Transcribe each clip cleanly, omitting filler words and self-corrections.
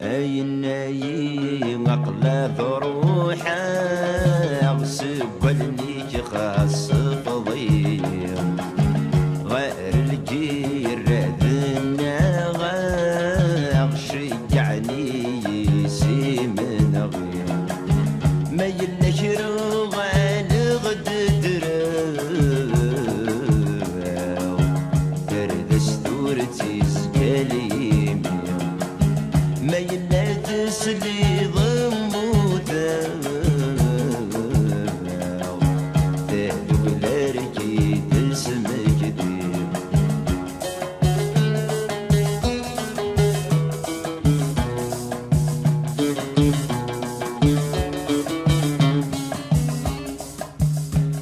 أيناي مقلب روحه سبلني خاص فضيع غير الجيرة ذناغ شجعني يسيمن غير ما ينشرو غالغ ددراو درد ستورتي زكاليم ما ينادس لي ضموته تالو لاركي تسم جديد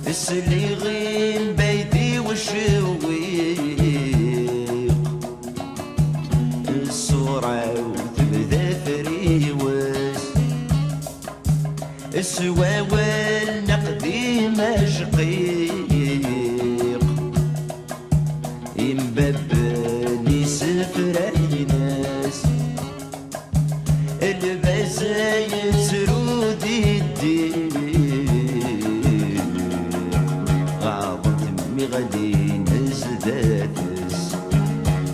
السلي غيم بيدي والشويق الصورة السواوى النقدي مشقيق يمببني سفري ناس البزايا سرودي الدين غاضت امي غادي نزدادس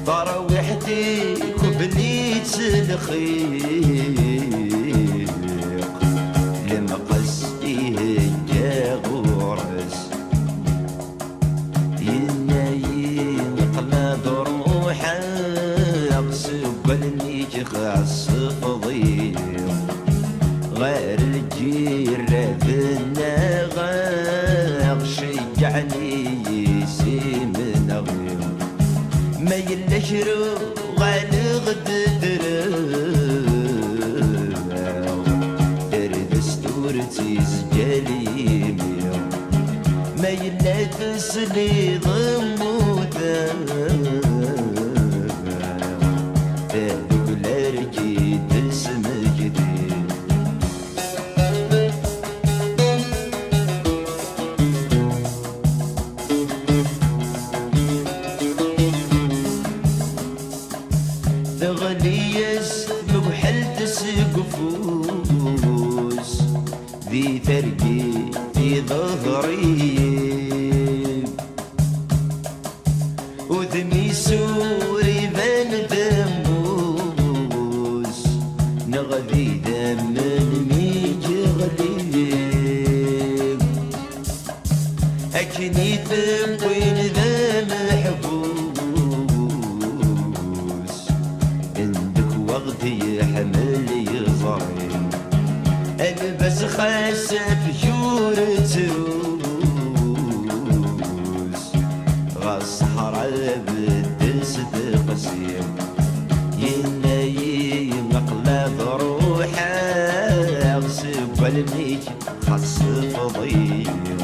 طراوحتي كبليت الخير مقصديه الجاغورس ينايم قلب روحه سبلني خاص فضيع غير الجيرة بالنغاغ شجعني يسيمن غير ما ينشرو غالغ زجالي ما ينافس لي ضموته تالو لاركي تسم جديد تغليس مبحل تسقفوس ذي فرقي في ظهري وذمي سوري بان دموس نغذي دم ميجي غليب أكني تبوين ذا محبوس عندك وقت يحمل يزرين البس خاسف جورتوس غصحر بالدس قسيم يناي مقلب روحه سبلني خاص فضيع